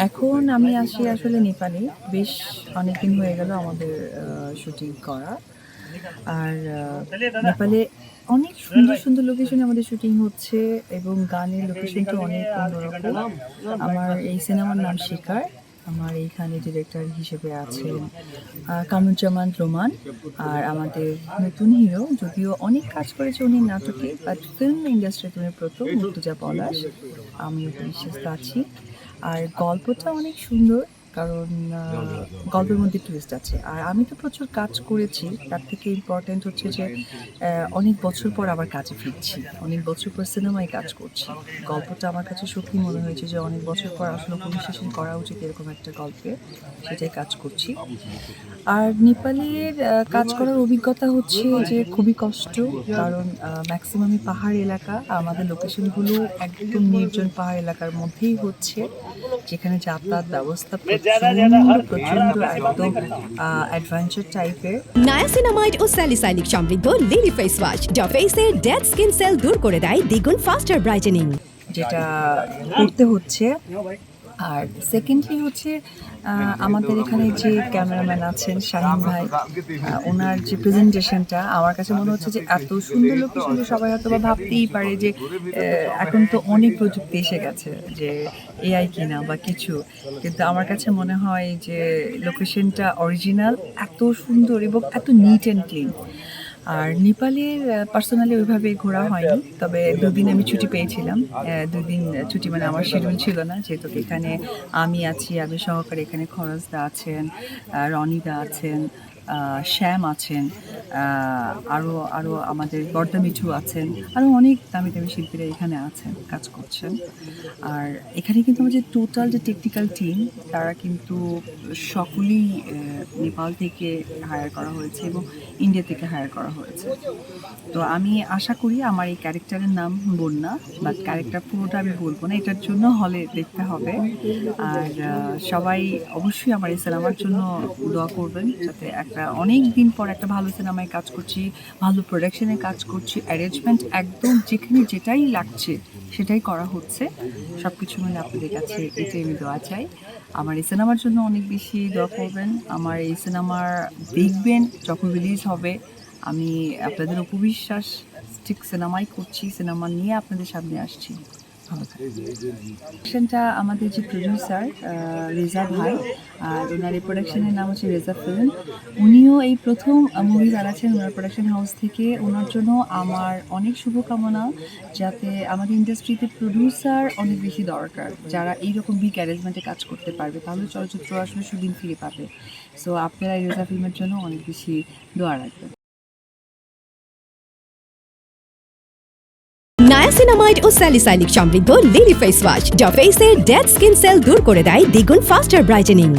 এখন আমি আছি আসলে নেপালে। বেশ অনেকদিন হয়ে গেল আমাদের শুটিং করা। আর নেপালে অনেক সুন্দর, সুন্দর লোকেশনে আমাদের শুটিং হচ্ছে এবং গানের লোকেশনটা অনেক অন্যরকম। আমার এই সিনেমার নাম 'শিকার'। আমার এইখানে ডিরেক্টর হিসেবে আছেন কামরুজ্জামান রোমান। আর আমাদের নতুন হিরো, যদিও অনেক কাজ করেছে উনি নাটকে, বাট ফিল্ম ইন্ডাস্ট্রিতে উনি ১ম মুর্তজা পলাশ। আমিও বিশ্বস্ত আছি। আর গল্পটা অনেক সুন্দর, কারণ গল্পের মধ্যে টুইস্ট আছে। আর আমি তো প্রচুর কাজ করেছি, তার থেকে ইম্পর্ট্যান্ট হচ্ছে যে অনেক বছর পর আবার কাজে ফিরছি, অনেক বছর পর সিনেমায় কাজ করছি। গল্পটা আমার কাছে সত্যি মনে হয়েছে যে অনেক বছর পর আসলে পরিশেষণ করা উচিত এরকম একটা গল্পে, সেটাই কাজ করছি। আর নেপালের কাজ করার অভিজ্ঞতা হচ্ছে যে খুবই কষ্ট, কারণ ম্যাক্সিমামই পাহাড় এলাকা। আমাদের লোকেশনগুলো একদম নির্জন পাহাড় এলাকার মধ্যেই হচ্ছে, যেখানে যাতায়াত ব্যবস্থা প্রচণ্ড একদম অ্যাডভেঞ্চার টাইপের। নায়াসিনামাইড ও স্যালিসাইলিক সমৃদ্ধ লিলি ফেস ওয়াশ যা ফেসের ডেড স্কিন সেল দূর করে দেয় দ্বিগুণ ফাস্টার ব্রাইটেনিং, যেটা করতে হচ্ছে। আর সেকেন্ডলি হচ্ছে আমাদের এখানে যে ক্যামেরাম্যান আছেন শাহিন ভাই, ওনার যে প্রেজেন্টেশনটা আমার কাছে মনে হচ্ছে যে এত সুন্দর লোকেশন যে সবাই হয়তো বা ভাবতেই পারে যে এখন তো অনেক প্রযুক্তি এসে গেছে, যে এআই কিনা বা কিছু, কিন্তু আমার কাছে মনে হয় যে লোকেশনটা অরিজিনাল, এত সুন্দর এবং এত নিট অ্যান্ড ক্লিন। আর নেপালের পার্সোনালি ওইভাবে ঘোরা হয়নি, তবে দুদিন আমি ছুটি পেয়েছিলাম। দুদিন ছুটি মানে আমার শিডিউল ছিল না, যেহেতু এখানে আমি আছি, আমি সহকারে এখানে খরচদা আছেন, রনিদা আছেন, শ্যাম আছেন, আরও আরও আমাদের বর্দা মিঠু আছেন, আরও অনেক দামি দামি শিল্পীরা এখানে আছেন, কাজ করছেন। আর এখানে কিন্তু আমাদের টোটাল যে টেকনিক্যাল টিম, তারা কিন্তু সকলেই নেপাল থেকে হায়ার করা হয়েছে এবং ইন্ডিয়া থেকে হায়ার করা হয়েছে। তো আমি আশা করি আমার এই ক্যারেক্টারের নাম বন্যা, বাট ক্যারেক্টার পুরোটা আমি বলবো না, এটার জন্য হলে দেখতে হবে। আর সবাই অবশ্যই আমার এই সিনেমার জন্য দোয়া করবেন, যাতে একটা অনেক দিন পর একটা ভালো সিনেমায় কাজ করছি, ভালো প্রোডাকশনে কাজ করছি, অ্যারেঞ্জমেন্ট একদম যেখানে যেটাই লাগছে সেটাই করা হচ্ছে। সব কিছু মিলে আপনাদের কাছে এটাই আমি দোয়া চাই। আমার এই সিনেমার জন্য অনেক বেশি দোয়া করবেন। আমার এই সিনেমার দেখবেন যখন রিলিজ হবে। আমি আপনাদের উপবিশ্বাস ঠিক সিনেমাই করছি, সিনেমা নিয়ে আপনাদের সামনে আসছি। ভালো থাকবেন। আমাদের যে প্রডিউসার রেজা ভাই, আর ওনার এই প্রোডাকশনের নাম হচ্ছে রেজা ফিল্ম। উনিও এই প্রথম মুভি বানাচ্ছেন ওনার প্রোডাকশন হাউস থেকে। ওনার জন্য আমার অনেক শুভকামনা, যাতে আমাদের ইন্ডাস্ট্রিতে প্রডিউসার অনেক বেশি দরকার, যারা এইরকম বিগ অ্যারেঞ্জমেন্টে কাজ করতে পারবে, তাহলে চলচ্চিত্র আসলে সুদিন ফিরে পাবে। সো আপনারা এই রেজা ফিল্মের জন্য অনেক বেশি দোয়া রাখবেন। নায়াসিনামাইড ও স্যালিসাইলিক সমৃদ্ধ লিলি ফেস ওয়াশ যা ফেসের ডেড স্কিন সেল দূর করে দেয় দ্বিগুণ ফাস্টার ব্রাইটেনিং।